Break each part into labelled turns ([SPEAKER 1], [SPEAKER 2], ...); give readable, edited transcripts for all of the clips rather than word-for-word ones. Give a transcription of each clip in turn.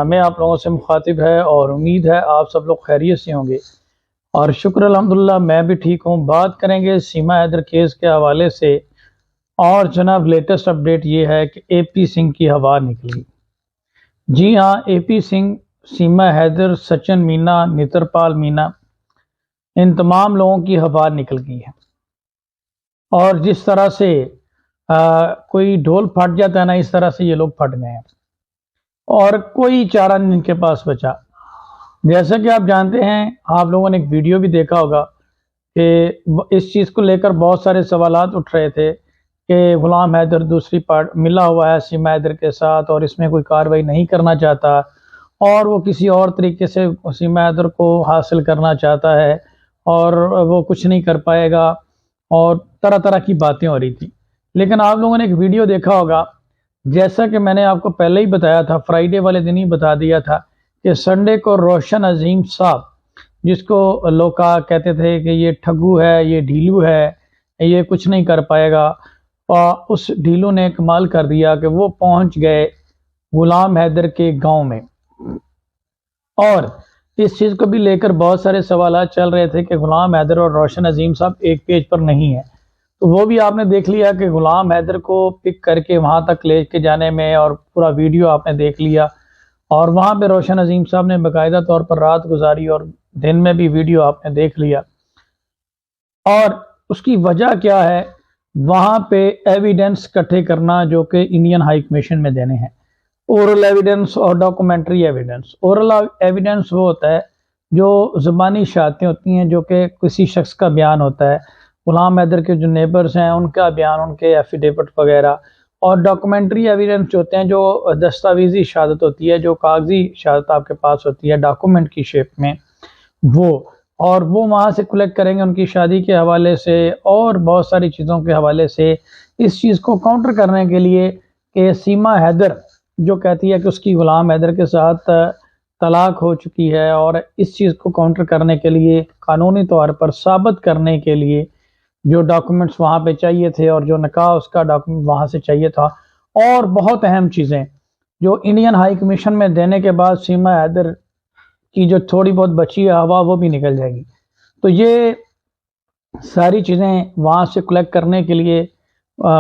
[SPEAKER 1] میں آپ لوگوں سے مخاطب ہے اور امید ہے آپ سب لوگ خیریت سے ہوں گے اور شکر الحمدللہ میں بھی ٹھیک ہوں۔ بات کریں گے سیما حیدر کیس کے حوالے سے، اور جناب لیٹسٹ اپڈیٹ یہ ہے کہ اے پی سنگھ کی ہوا نکلی۔ جی ہاں، اے پی سنگھ، سیما حیدر، سچن مینا، نترپال مینا، ان تمام لوگوں کی ہوا نکل گئی ہے۔ اور جس طرح سے کوئی ڈھول پھٹ جاتا ہے نا، اس طرح سے یہ لوگ پھٹ گئے ہیں اور کوئی چارہ نہیں ان کے پاس بچا۔ جیسا کہ آپ جانتے ہیں، آپ لوگوں نے ایک ویڈیو بھی دیکھا ہوگا کہ اس چیز کو لے کر بہت سارے سوالات اٹھ رہے تھے کہ غلام حیدر دوسری پارٹ ملا ہوا ہے سیما حیدر کے ساتھ اور اس میں کوئی کارروائی نہیں کرنا چاہتا، اور وہ کسی اور طریقے سے سیما حیدر کو حاصل کرنا چاہتا ہے اور وہ کچھ نہیں کر پائے گا، اور طرح طرح کی باتیں ہو رہی تھی۔ لیکن آپ لوگوں نے ایک ویڈیو دیکھا ہوگا، جیسا کہ میں نے آپ کو پہلے ہی بتایا تھا، فرائیڈے والے دن ہی بتا دیا تھا کہ سنڈے کو روشن عظیم صاحب، جس کو لوگ کہتے تھے کہ یہ ٹھگو ہے، یہ ڈھیلو ہے، یہ کچھ نہیں کر پائے گا، اور اس ڈھیلو نے کمال کر دیا کہ وہ پہنچ گئے غلام حیدر کے گاؤں میں، اور اس چیز کو بھی لے کر بہت سارے سوالات چل رہے تھے کہ غلام حیدر اور روشن عظیم صاحب ایک پیج پر نہیں ہیں۔ تو وہ بھی آپ نے دیکھ لیا کہ غلام حیدر کو پک کر کے وہاں تک لے کے جانے میں، اور پورا ویڈیو آپ نے دیکھ لیا، اور وہاں پہ روشن عظیم صاحب نے باقاعدہ طور پر رات گزاری اور دن میں بھی ویڈیو آپ نے دیکھ لیا۔ اور اس کی وجہ کیا ہے؟ وہاں پہ ایویڈنس اکٹھے کرنا جو کہ انڈین ہائی کمیشن میں دینے ہیں، اورل ایویڈنس اور ڈاکومنٹری ایویڈنس۔ اورل ایویڈنس وہ ہوتا ہے جو زبانی شہادتیں ہوتی ہیں، جو کہ کسی شخص کا بیان ہوتا ہے، غلام حیدر کے جو نیبرز ہیں ان کا بیان، ان کے ایفیڈیوٹ وغیرہ۔ اور ڈاکومنٹری ایویڈنس جو ہوتے ہیں جو دستاویزی شہادت ہوتی ہے، جو کاغذی شہادت آپ کے پاس ہوتی ہے ڈاکومنٹ کی شیپ میں، اور وہ وہاں سے کلیکٹ کریں گے ان کی شادی کے حوالے سے اور بہت ساری چیزوں کے حوالے سے، اس چیز کو کاؤنٹر کرنے کے لیے کہ سیما حیدر جو کہتی ہے کہ اس کی غلام حیدر کے ساتھ طلاق ہو چکی ہے، اور اس چیز کو کاؤنٹر کرنے کے لیے، قانونی طور پر ثابت کرنے کے لیے جو ڈاکومنٹس وہاں پہ چاہیے تھے، اور جو نکاح اس کا ڈاکومنٹ وہاں سے چاہیے تھا، اور بہت اہم چیزیں جو انڈین ہائی کمیشن میں دینے کے بعد سیما حیدر کی جو تھوڑی بہت بچی ہے ہوا، وہ بھی نکل جائے گی۔ تو یہ ساری چیزیں وہاں سے کلیکٹ کرنے کے لیے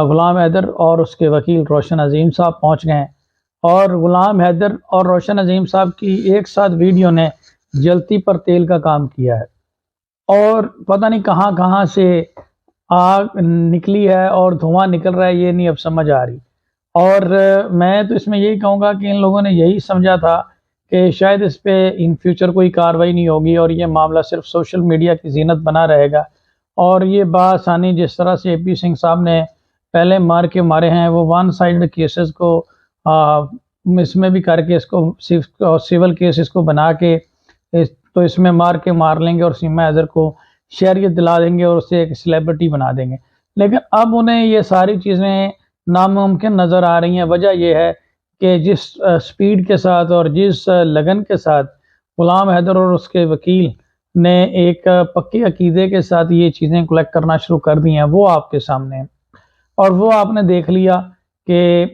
[SPEAKER 1] غلام حیدر اور اس کے وکیل روشن عظیم صاحب پہنچ گئے، اور غلام حیدر اور روشن عظیم صاحب کی ایک ساتھ ویڈیو نے جلتی پر تیل کا کام کیا ہے، اور پتہ نہیں کہاں کہاں سے آگ نکلی ہے اور دھواں نکل رہا ہے، یہ نہیں اب سمجھ آ رہی۔ اور میں تو اس میں یہی کہوں گا کہ ان لوگوں نے یہی سمجھا تھا کہ شاید اس پہ ان فیوچر کوئی کاروائی نہیں ہوگی، اور یہ معاملہ صرف سوشل میڈیا کی زینت بنا رہے گا، اور یہ بآسانی جس طرح سے اے پی سنگھ صاحب نے پہلے مار کے مارے ہیں، وہ ون سائیڈ کیسز کو اس میں بھی کر کے اس کو سیول کیس اس کو بنا کے تو اس میں مار کے مار لیں گے، اور سیما حیدر کو شہریت دلا دیں گے اور اسے ایک سیلیبریٹی بنا دیں گے۔ لیکن اب انہیں یہ ساری چیزیں ناممکن نظر آ رہی ہیں۔ وجہ یہ ہے کہ جس سپیڈ کے ساتھ اور جس لگن کے ساتھ غلام حیدر اور اس کے وکیل نے ایک پکے عقیدے کے ساتھ یہ چیزیں کلیکٹ کرنا شروع کر دی ہیں، وہ آپ کے سامنے ہیں، اور وہ آپ نے دیکھ لیا کہ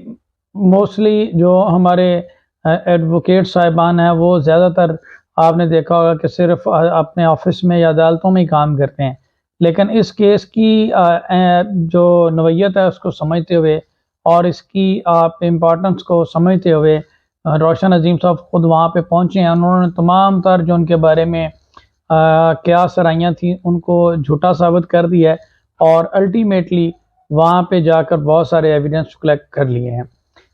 [SPEAKER 1] موسٹلی جو ہمارے ایڈوکیٹ صاحبان ہیں وہ زیادہ تر آپ نے دیکھا ہوگا کہ صرف اپنے آفس میں یا عدالتوں میں ہی کام کرتے ہیں، لیکن اس کیس کی جو نوعیت ہے اس کو سمجھتے ہوئے اور اس کی آپ امپورٹنس کو سمجھتے ہوئے روشن عظیم صاحب خود وہاں پہ پہنچے ہیں۔ انہوں نے تمام تر جو ان کے بارے میں کیا سرائیاں تھیں ان کو جھوٹا ثابت کر دیا ہے، اور الٹیمیٹلی وہاں پہ جا کر بہت سارے ایویڈنس کلیکٹ کر لیے ہیں۔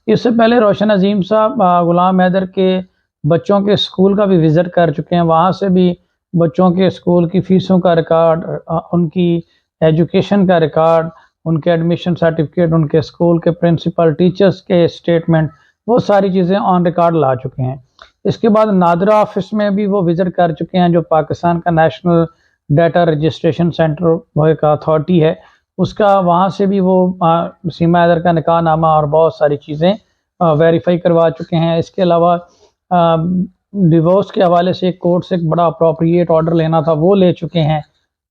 [SPEAKER 1] اس سے پہلے روشن عظیم صاحب غلام حیدر کے بچوں کے اسکول کا بھی وزٹ کر چکے ہیں، وہاں سے بھی بچوں کے اسکول کی فیسوں کا ریکارڈ، ان کی ایجوکیشن کا ریکارڈ، ان کے ایڈمیشن سرٹیفکیٹ، ان کے اسکول کے پرنسپل ٹیچرز کے اسٹیٹمنٹ، وہ ساری چیزیں آن ریکارڈ لا چکے ہیں۔ اس کے بعد نادرا آفس میں بھی وہ وزٹ کر چکے ہیں، جو پاکستان کا نیشنل ڈیٹا رجسٹریشن سینٹر وہ ایک اتھارٹی ہے، اس کا وہاں سے بھی وہ سیما حیدر کا نکاح نامہ اور بہت ساری چیزیں ویریفائی کروا چکے ہیں۔ اس کے علاوہ ڈیورس کے حوالے سے ایک کورٹ سے ایک بڑا اپروپریٹ آرڈر لینا تھا، وہ لے چکے ہیں۔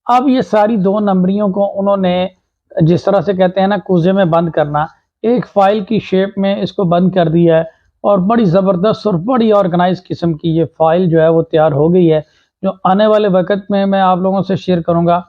[SPEAKER 1] اب یہ ساری دو نمبریوں کو انہوں نے جس طرح سے کہتے ہیں نا کوزے میں بند کرنا، ایک فائل کی شیپ میں اس کو بند کر دیا ہے، اور بڑی زبردست اور بڑی آرگنائز قسم کی یہ فائل جو ہے وہ تیار ہو گئی ہے، جو آنے والے وقت میں آپ لوگوں سے شیئر کروں گا۔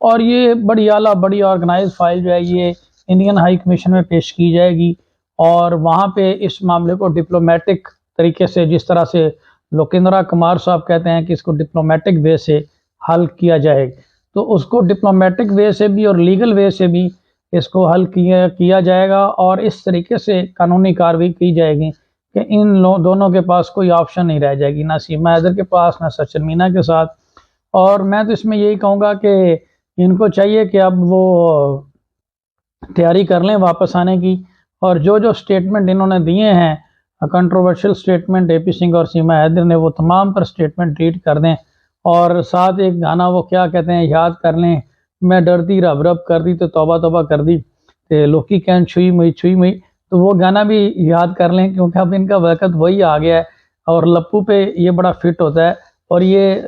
[SPEAKER 1] اور یہ بڑی اعلیٰ بڑی آرگنائز فائل جو ہے یہ انڈین ہائی کمیشن میں پیش کی جائے گی، اور وہاں پہ اس معاملے کو ڈپلومیٹک طریقے سے، جس طرح سے لوکیندرا کمار صاحب کہتے ہیں کہ اس کو ڈپلومیٹک وے سے حل کیا جائے، تو اس کو ڈپلومیٹک وے سے بھی اور لیگل وے سے بھی اس کو حل کیا جائے گا، اور اس طریقے سے قانونی کارروائی کی جائے گی کہ ان دونوں کے پاس کوئی آپشن نہیں رہ جائے گی، نہ سیما حیدر کے پاس نہ سچن مینا کے ساتھ۔ اور میں تو اس میں یہی کہوں گا کہ ان کو چاہیے کہ اب وہ تیاری کر لیں واپس آنے کی، اور جو جو سٹیٹمنٹ انہوں نے دیے ہیں کنٹروورشل سٹیٹمنٹ اے پی سنگھ اور سیما حیدر نے، وہ تمام پر سٹیٹمنٹ ڈیلیٹ کر دیں، اور ساتھ ایک گانا وہ کیا کہتے ہیں یاد کر لیں، میں ڈرتی رب رب کر دی تو توبہ توبہ کر دی تے لوکی کہن چھوئی مئی، تو وہ گانا بھی یاد کر لیں، کیونکہ اب ان کا وقت وہی آ گیا ہے، اور لپو پہ یہ بڑا فٹ ہوتا ہے، اور یہ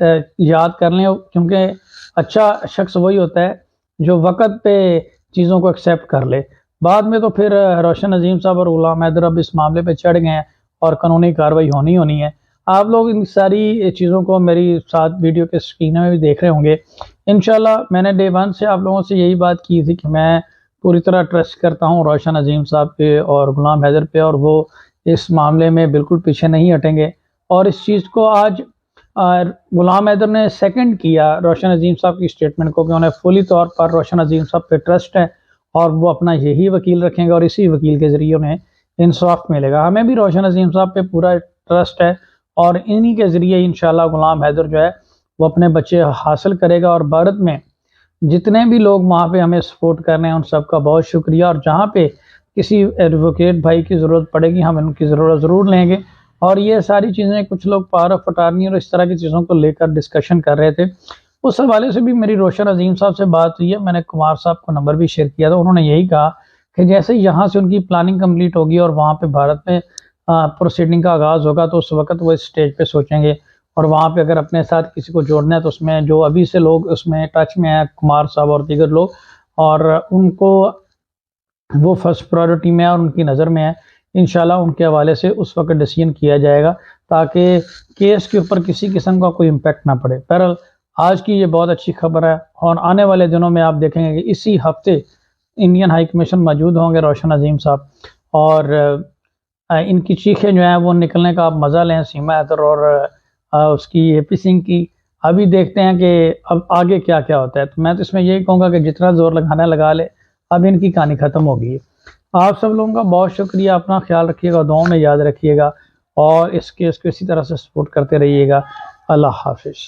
[SPEAKER 1] یاد کر لیں، کیونکہ اچھا شخص وہی ہوتا ہے جو وقت پہ چیزوں کو ایکسیپٹ کر لے۔ بعد میں تو پھر روشن عظیم صاحب اور غلام حیدر اب اس معاملے پہ چڑھ گئے ہیں اور قانونی کارروائی ہونی ہے۔ آپ لوگ ان ساری چیزوں کو میری ساتھ ویڈیو کے اسکرین میں بھی دیکھ رہے ہوں گے۔ انشاءاللہ میں نے ڈے 1 سے آپ لوگوں سے یہی بات کی تھی کہ میں پوری طرح ٹرسٹ کرتا ہوں روشن عظیم صاحب پہ اور غلام حیدر پہ، اور وہ اس معاملے میں بالکل پیچھے نہیں ہٹیں گے۔ اور اس چیز کو آج غلام حیدر نے سیکنڈ کیا روشن عظیم صاحب کی اسٹیٹمنٹ کو، کہ انہیں فلی طور پر روشن عظیم صاحب پہ ٹرسٹ ہے، اور وہ اپنا یہی وکیل رکھیں گے، اور اسی وکیل کے ذریعے انہیں انصاف ملے گا۔ ہمیں بھی روشن عظیم صاحب پہ پورا ٹرسٹ ہے، اور انہی کے ذریعے انشاءاللہ غلام حیدر جو ہے وہ اپنے بچے حاصل کرے گا۔ اور بھارت میں جتنے بھی لوگ وہاں پہ ہمیں سپورٹ کر رہے ہیں ان سب کا بہت شکریہ، اور جہاں پہ کسی ایڈوکیٹ بھائی کی ضرورت پڑے گی ہم ان کی ضرور لیں گے۔ اور یہ ساری چیزیں کچھ لوگ پاور آف اٹارنی اور اس طرح کی چیزوں کو لے کر ڈسکشن کر رہے تھے، اس حوالے سے بھی میری روشن عظیم صاحب سے بات ہوئی ہے، میں نے کمار صاحب کو نمبر بھی شیئر کیا تھا، انہوں نے یہی کہا کہ جیسے یہاں سے ان کی پلاننگ کمپلیٹ ہوگی اور وہاں پہ بھارت میں پروسیڈنگ کا آغاز ہوگا، تو اس وقت وہ اس سٹیج پہ سوچیں گے، اور وہاں پہ اگر اپنے ساتھ کسی کو جوڑنا ہے تو اس میں جو ابھی سے لوگ اس میں ٹچ میں ہیں، کمار صاحب اور دیگر لوگ، اور ان کو وہ فرسٹ پرائیورٹی میں اور ان کی نظر میں ہے، انشاءاللہ ان کے حوالے سے اس وقت ڈیسیژن کیا جائے گا تاکہ کیس کے اوپر کسی قسم کا کوئی امپیکٹ نہ پڑے۔ بہرحال آج کی یہ بہت اچھی خبر ہے، اور آنے والے دنوں میں آپ دیکھیں گے کہ اسی ہفتے انڈین ہائی کمیشن موجود ہوں گے روشن عظیم صاحب، اور ان کی چیخیں جو ہیں وہ نکلنے کا آپ مزہ لیں، سیما حیدر اور اس کی اے پی سنگھ کی۔ ابھی دیکھتے ہیں کہ اب آگے کیا کیا ہوتا ہے، تو میں تو اس میں یہی کہوں گا کہ جتنا زور لگانا لگا لے، اب ان کی کہانی ختم ہوگی ہے۔ آپ سب لوگوں کا بہت شکریہ، اپنا خیال رکھیے گا، دعاؤں میں یاد رکھیے گا، اور اس کیس کو اسی طرح سے سپورٹ کرتے رہیے گا۔ اللہ حافظ۔